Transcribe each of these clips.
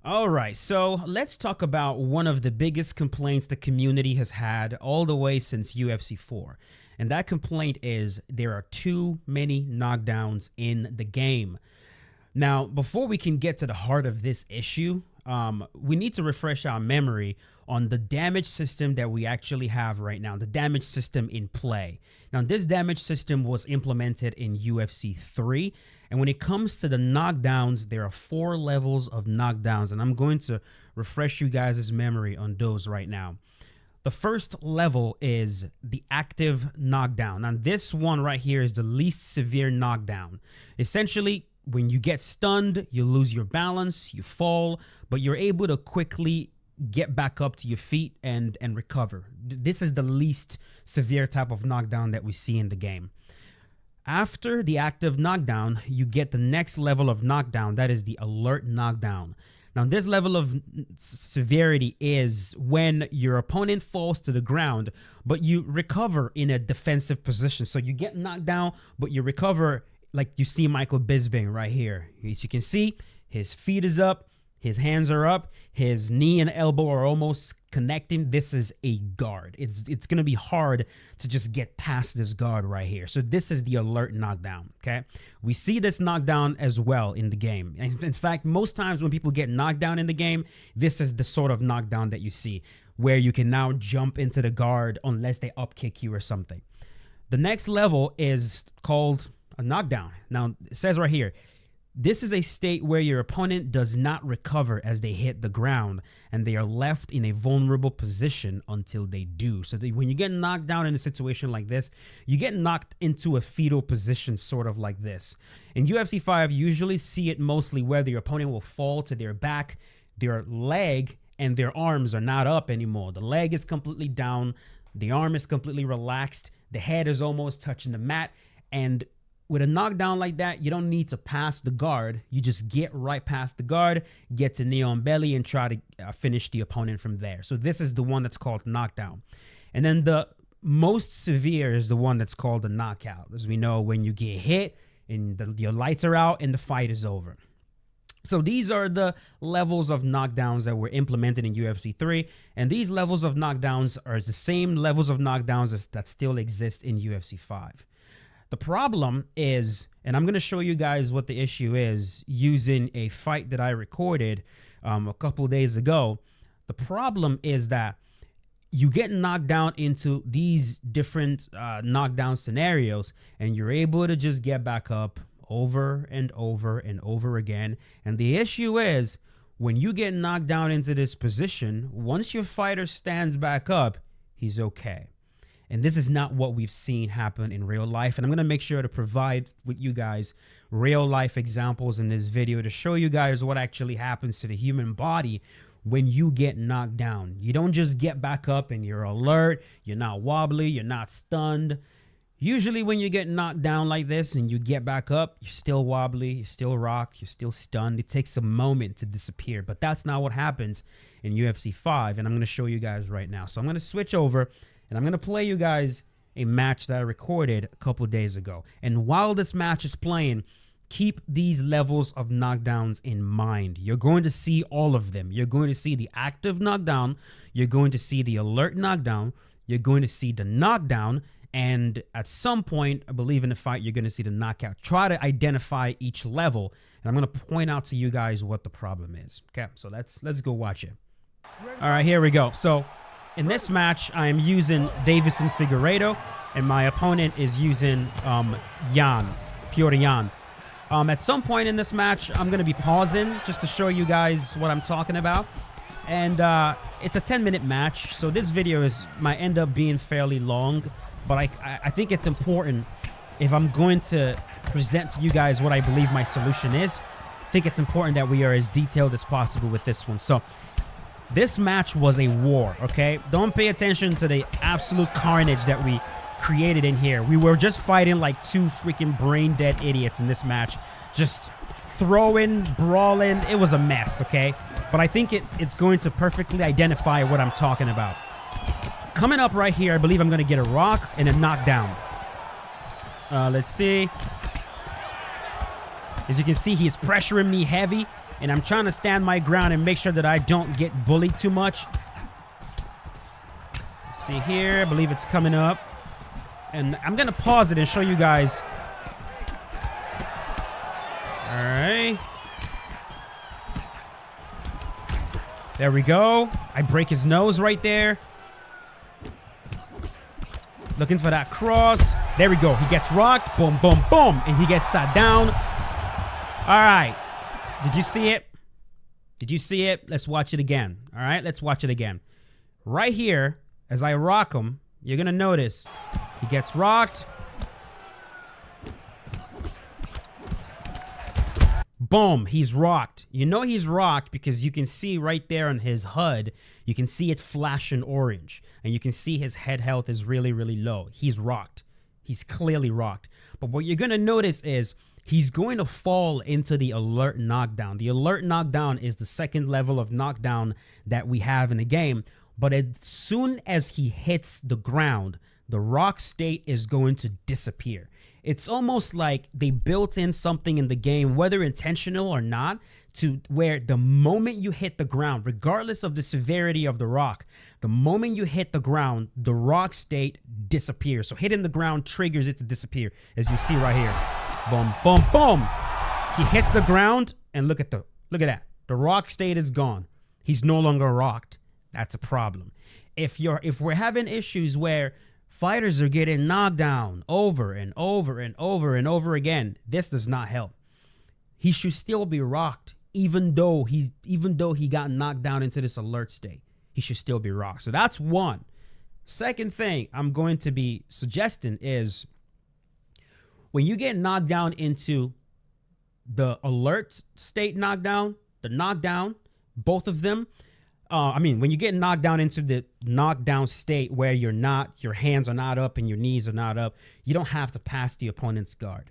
All right, so let's talk about one of the biggest complaints the community has had all the way since UFC 4. And that complaint is there are too many knockdowns in the game. Now, before we can get to the heart of this issue, we need to refresh our memory on the damage system that we actually have right now, the damage system in play. Now, this damage system was implemented in UFC 3. And when it comes to the knockdowns, there are 4 levels of knockdowns. And I'm going to refresh you guys' memory on those right now. The first level is the active knockdown. Now, this one right here is the least severe knockdown. Essentially, when you get stunned, you lose your balance, you fall, but you're able to quickly get back up to your feet and recover. This is the least severe type of knockdown that we see in the game. After the active knockdown, you get the next level of knockdown. That is the alert knockdown. Now, this level of severity is when your opponent falls to the ground, but you recover in a defensive position. So you get knocked down, but you recover like you see Michael Bisping right here. As you can see, his feet is up, his hands are up, his knee and elbow are almost connecting. This is a guard. It's going to be hard to just get past this guard right here. So this is the alert knockdown, okay? We see this knockdown as well in the game. And in fact, most times when people get knocked down in the game, this is the sort of knockdown that you see, where you can now jump into the guard unless they upkick you or something. The next level is called a knockdown. Now, it says right here, this is a state where your opponent does not recover as they hit the ground, and they are left in a vulnerable position until they do. So when you get knocked down in a situation like this, you get knocked into a fetal position, sort of like this. In UFC 5, you usually see it mostly where your opponent will fall to their back, their leg, and their arms are not up anymore. The leg is completely down, the arm is completely relaxed, the head is almost touching the mat, and with a knockdown like that, you don't need to pass the guard. You just get right past the guard, get to knee on belly, and try to finish the opponent from there. So this is the one that's called knockdown. And then the most severe is the one that's called a knockout. As we know, when you get hit and your lights are out and the fight is over. So these are the levels of knockdowns that were implemented in UFC 3. And these levels of knockdowns are the same levels of knockdowns that still exist in UFC 5. The problem is, and I'm going to show you guys what the issue is using a fight that I recorded a couple days ago. The problem is that you get knocked down into these different knockdown scenarios, and you're able to just get back up over and over and over again. And the issue is, when you get knocked down into this position, once your fighter stands back up, he's okay. And this is not what we've seen happen in real life. And I'm going to make sure to provide with you guys real life examples in this video to show you guys what actually happens to the human body when you get knocked down. You don't just get back up and you're alert, you're not wobbly, you're not stunned. Usually when you get knocked down like this and you get back up, you're still wobbly, you're still rocked, you're still stunned. It takes a moment to disappear, but that's not what happens in UFC 5. And I'm going to show you guys right now. So I'm going to switch over and I'm going to play you guys a match that I recorded a couple days ago. And while this match is playing, keep these levels of knockdowns in mind. You're going to see all of them. You're going to see the active knockdown. You're going to see the alert knockdown. You're going to see the knockdown. And at some point, I believe in the fight, you're going to see the knockout. Try to identify each level. And I'm going to point out to you guys what the problem is. Okay, so let's go watch it. All right, here we go. So in this match, I am using Davison Figueiredo, and my opponent is using Petr Yan. At some point in this match, I'm going to be pausing just to show you guys what I'm talking about. And it's a 10-minute match, so this video might end up being fairly long, but I think it's important if I'm going to present to you guys what I believe my solution is. I think it's important that we are as detailed as possible with this one. So this match was a war, okay? Don't pay attention to the absolute carnage that we created in here. We were just fighting like two freaking brain-dead idiots in this match. Just throwing, brawling. It was a mess, okay? But I think it's going to perfectly identify what I'm talking about. Coming up right here, I believe I'm going to get a rock and a knockdown. Let's see. As you can see, he is pressuring me heavy. And I'm trying to stand my ground and make sure that I don't get bullied too much. Let's see here. I believe it's coming up. And I'm going to pause it and show you guys. All right. There we go. I break his nose right there. Looking for that cross. There we go. He gets rocked. Boom, boom, boom. And he gets sat down. All right. Did you see it? Did you see it? Let's watch it again. All right. Let's watch it again. Right here, as I rock him, you're going to notice he gets rocked. Boom, he's rocked. You know he's rocked because you can see right there on his HUD, you can see it flashing orange. And you can see his head health is really, really low. He's rocked. He's clearly rocked. But what you're going to notice is he's going to fall into the alert knockdown. The alert knockdown is the second level of knockdown that we have in the game. But as soon as he hits the ground, the rock state is going to disappear. It's almost like they built in something in the game, whether intentional or not, to where the moment you hit the ground, regardless of the severity of the rock, the moment you hit the ground, the rock state disappears. So hitting the ground triggers it to disappear, as you see right here. Boom, boom, boom. He hits the ground, and look at that. The rock state is gone. He's no longer rocked. That's a problem. If we're having issues where fighters are getting knocked down over and over and over and over again, this does not help. He should still be rocked, even though he got knocked down into this alert state. He should still be rocked. So that's one. Second thing I'm going to be suggesting is when you get knocked down into the alert state knockdown, the knockdown, both of them. When you get knocked down into the knockdown state where your hands are not up and your knees are not up, you don't have to pass the opponent's guard.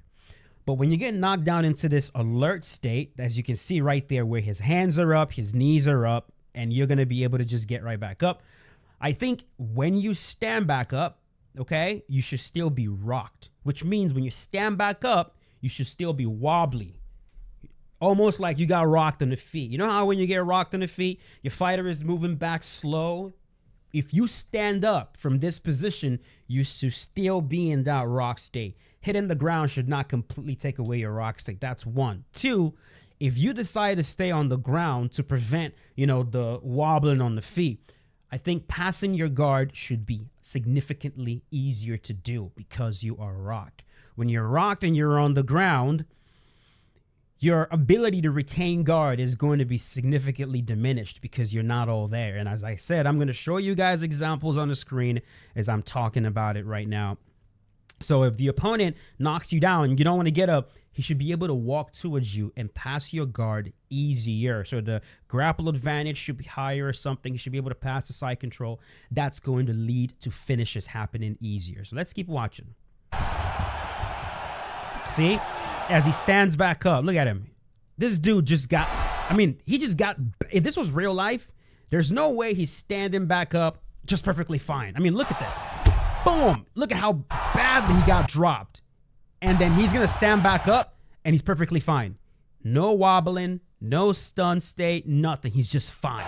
But when you get knocked down into this alert state, as you can see right there where his hands are up, his knees are up, and you're going to be able to just get right back up. I think when you stand back up, okay, you should still be rocked, which means when you stand back up, you should still be wobbly. Almost like you got rocked on the feet. You know how when you get rocked on the feet, your fighter is moving back slow? If you stand up from this position, you should still be in that rock state. Hitting the ground should not completely take away your rock state. That's one. Two, if you decide to stay on the ground to prevent, the wobbling on the feet, I think passing your guard should be significantly easier to do because you are rocked. When you're rocked and you're on the ground, your ability to retain guard is going to be significantly diminished because you're not all there. And as I said, I'm going to show you guys examples on the screen as I'm talking about it right now. So if the opponent knocks you down and you don't want to get up, he should be able to walk towards you and pass your guard easier. So the grapple advantage should be higher or something. He should be able to pass the side control. That's going to lead to finishes happening easier. So let's keep watching. See? As he stands back up, look at him. This dude just got, if this was real life, there's no way he's standing back up just perfectly fine. Look at this. Boom. Look at how badly he got dropped. And then he's going to stand back up and he's perfectly fine. No wobbling, no stun state, nothing. He's just fine.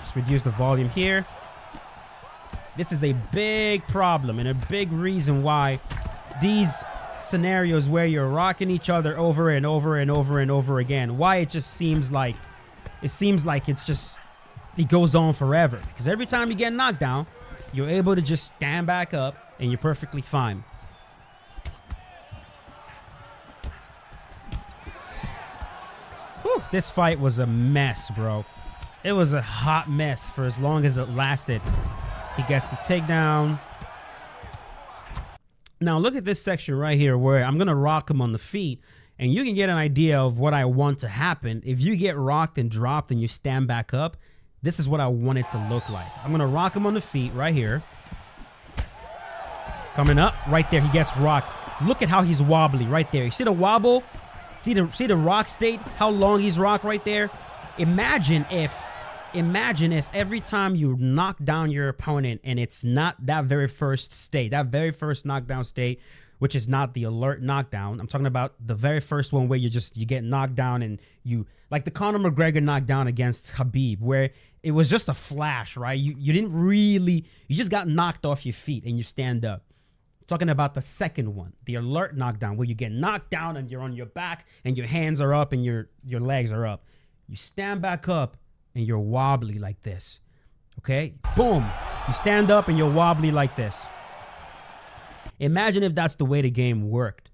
Just reduce the volume here. This is a big problem and a big reason why these scenarios where you're rocking each other over and over and over and over again, why it just seems like it goes on forever. Because every time you get knocked down, you're able to just stand back up and you're perfectly fine. Whew, this fight was a mess, bro. It was a hot mess for as long as it lasted. He gets the takedown. Now look at this section right here where I'm going to rock him on the feet. And you can get an idea of what I want to happen. If you get rocked and dropped and you stand back up, this is what I want it to look like. I'm going to rock him on the feet right here. Coming up right there. He gets rocked. Look at how he's wobbly right there. You see the wobble? See the rock state? How long he's rocked right there? Imagine if every time you knock down your opponent and it's not that very first state, that very first knockdown state which is not the alert knockdown. I'm talking about the very first one where you get knocked down and you, like the Conor McGregor knockdown against Khabib, where it was just a flash, right? You didn't really, you just got knocked off your feet and you stand up. I'm talking about the second one, the alert knockdown, where you get knocked down and you're on your back and your hands are up and your legs are up. You stand back up and you're wobbly like this. Okay? Boom. You stand up and you're wobbly like this. Imagine if that's the way the game worked.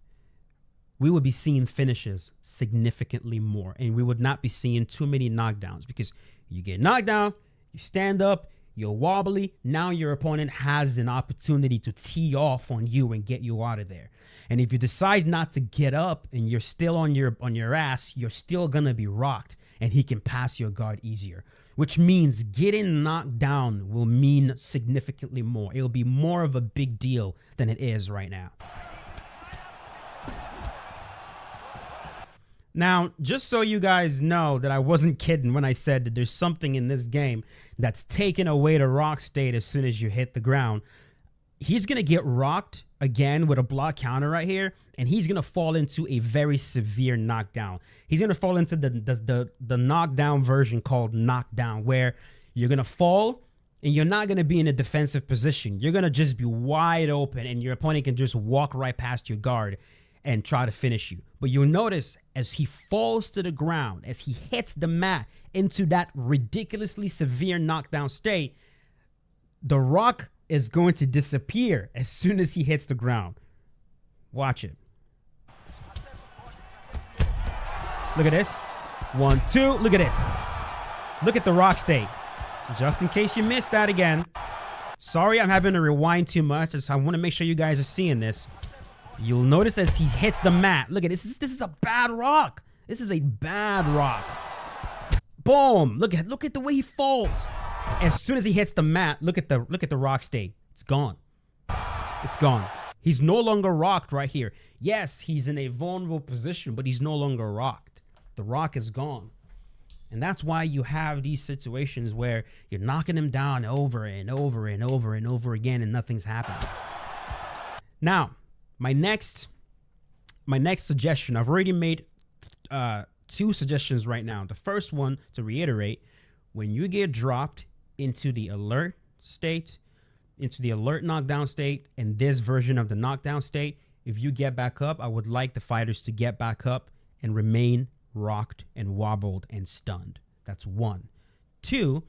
We would be seeing finishes significantly more, and we would not be seeing too many knockdowns, because you get knocked down, you stand up, you're wobbly. Now your opponent has an opportunity to tee off on you and get you out of there. And if you decide not to get up and you're still on your ass, you're still going to be rocked, and he can pass your guard easier, which means getting knocked down will mean significantly more. It'll be more of a big deal than it is right now. Now, just so you guys know that I wasn't kidding when I said that there's something in this game that's taking away the rock state as soon as you hit the ground. He's going to get rocked again with a block counter right here, and he's going to fall into a very severe knockdown. He's going to fall into the knockdown version called knockdown, where you're going to fall and you're not going to be in a defensive position. You're going to just be wide open, and your opponent can just walk right past your guard and try to finish you. But you'll notice as he falls to the ground, as he hits the mat into that ridiculously severe knockdown state, the rock is going to disappear as soon as he hits the ground. Watch it. Look at this. 1, 2. Look at this. Look at the rock state. Just in case you missed that again. Sorry, I'm having to rewind too much. I want to make sure you guys are seeing this. You'll notice as he hits the mat. Look at this. This is a bad rock. This is a bad rock. Boom. Look at the way he falls. As soon as he hits the mat, look at the rock state. It's gone. It's gone. He's no longer rocked right here. Yes, he's in a vulnerable position, but he's no longer rocked. The rock is gone. And that's why you have these situations where you're knocking him down over and over and over and over again, and nothing's happening. Now, my next suggestion, I've already made 2 suggestions right now. The first one, to reiterate, when you get dropped into the alert state, into the alert knockdown state, and this version of the knockdown state, if you get back up, I would like the fighters to get back up and remain rocked and wobbled and stunned. That's 1. 2,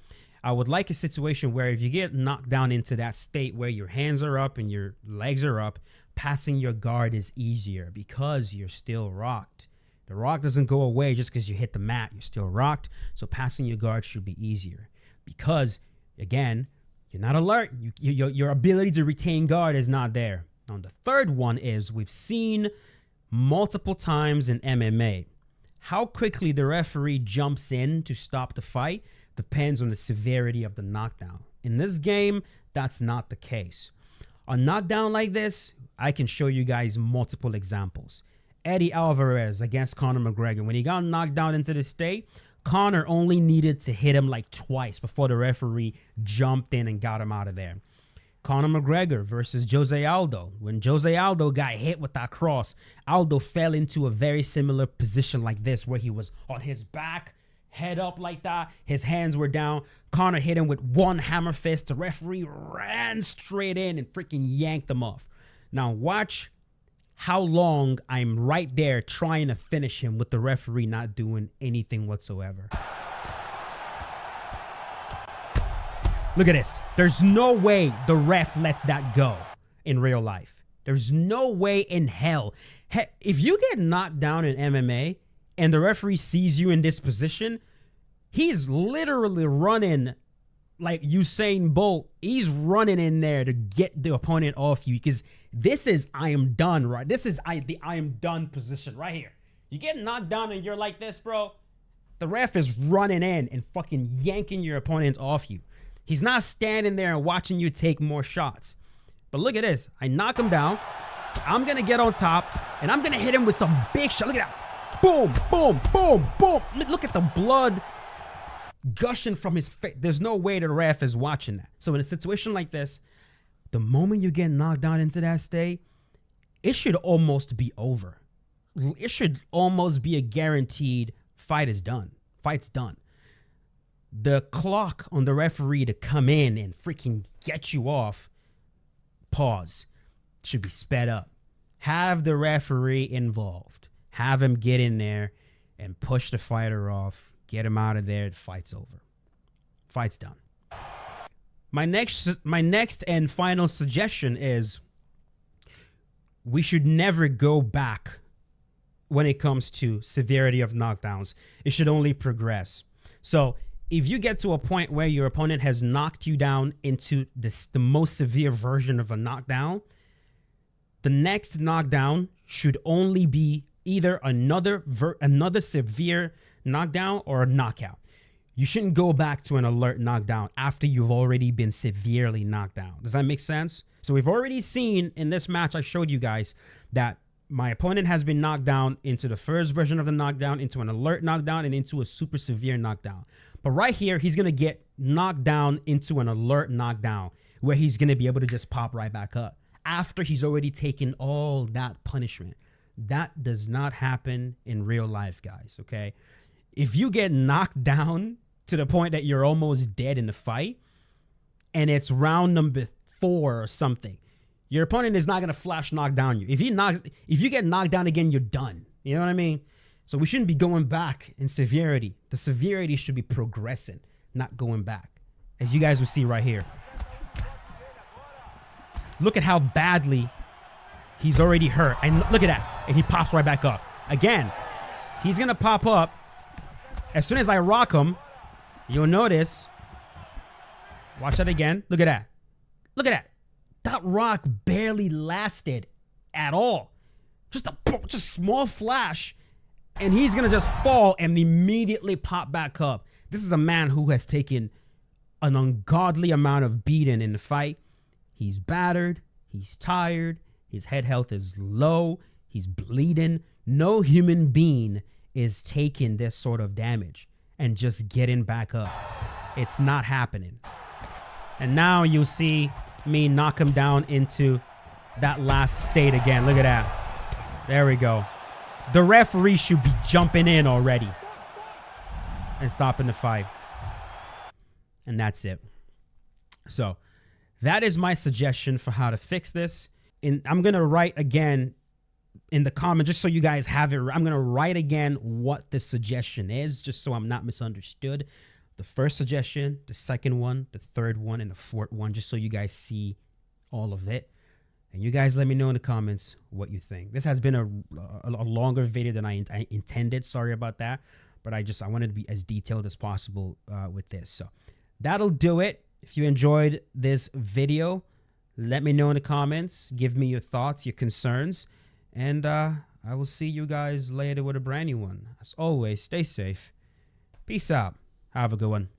I would like a situation where if you get knocked down into that state where your hands are up and your legs are up, passing your guard is easier because you're still rocked. The rock doesn't go away just because you hit the mat. You're still rocked. So passing your guard should be easier because, again, you're not alert. Your ability to retain guard is not there. Now, the third one is we've seen multiple times in MMA. How quickly the referee jumps in to stop the fight depends on the severity of the knockdown. In this game, that's not the case. A knockdown like this, I can show you guys multiple examples. Eddie Alvarez against Conor McGregor. When he got knocked down into the state, Conor only needed to hit him like twice before the referee jumped in and got him out of there. Conor McGregor versus Jose Aldo. When Jose Aldo got hit with that cross, Aldo fell into a very similar position like this, where he was on his back, head up like that. His hands were down. Conor hit him with one hammer fist. The referee ran straight in and freaking yanked him off. Now watch how long I'm right there trying to finish him with the referee not doing anything whatsoever. Look at this. There's no way the ref lets that go in real life. There's no way in hell. If you get knocked down in MMA and the referee sees you in this position, he's literally running like Usain Bolt. He's running in there to get the opponent off you, because this is I am done, right? This is the I am done position right here. You get knocked down and you're like this, bro. The ref is running in and fucking yanking your opponent off you. He's not standing there and watching you take more shots. But look at this. I knock him down. I'm going to get on top, and I'm going to hit him with some big shot. Look at that. Boom, boom, boom, boom. Look at the blood gushing from his face. There's no way the ref is watching that. So in a situation like this, the moment you get knocked down into that state, it should almost be over. It should almost be a guaranteed fight is done. Fight's done. The clock on the referee to come in and freaking get you off, pause, should be sped up. Have the referee involved. Have him get in there and push the fighter off. Get him out of there. The fight's over. Fight's done. My next and final suggestion is we should never go back when it comes to severity of knockdowns. It should only progress. So if you get to a point where your opponent has knocked you down into the most severe version of a knockdown, the next knockdown should only be either another severe knockdown or a knockout. You shouldn't go back to an alert knockdown after you've already been severely knocked down. Does that make sense? So we've already seen in this match I showed you guys that my opponent has been knocked down into the first version of the knockdown, into an alert knockdown, and into a super severe knockdown. But right here, he's going to get knocked down into an alert knockdown where he's going to be able to just pop right back up after he's already taken all that punishment. That does not happen in real life, guys, okay? If you get knocked down to the point that you're almost dead in the fight and it's round number 4 or something, your opponent is not going to flash knock down you. If you get knocked down again, you're done. You know what I mean? So we shouldn't be going back in severity. The severity should be progressing, not going back. As you guys will see right here. Look at how badly he's already hurt. And look at that. And he pops right back up. Again, he's going to pop up. As soon as I rock him, you'll notice. Watch that again. Look at that. Look at that. That rock barely lasted at all. Just a small flash. And he's going to just fall and immediately pop back up. This is a man who has taken an ungodly amount of beating in the fight. He's battered. He's tired. His head health is low. He's bleeding. No human being is taking this sort of damage and just getting back up. It's not happening. And now you'll see me knock him down into that last state again. Look at that. There we go. The referee should be jumping in already and stopping the fight. And that's it. So that is my suggestion for how to fix this. And I'm going to write again in the comment, just so you guys have it. I'm going to write again what the suggestion is, just so I'm not misunderstood. The first suggestion, the second one, the third one, and the fourth one, just so you guys see all of it. And you guys let me know in the comments what you think. This has been a longer video than I intended. Sorry about that. But I wanted to be as detailed as possible with this. So that'll do it. If you enjoyed this video, let me know in the comments. Give me your thoughts, your concerns. And I will see you guys later with a brand new one. As always, stay safe. Peace out. Have a good one.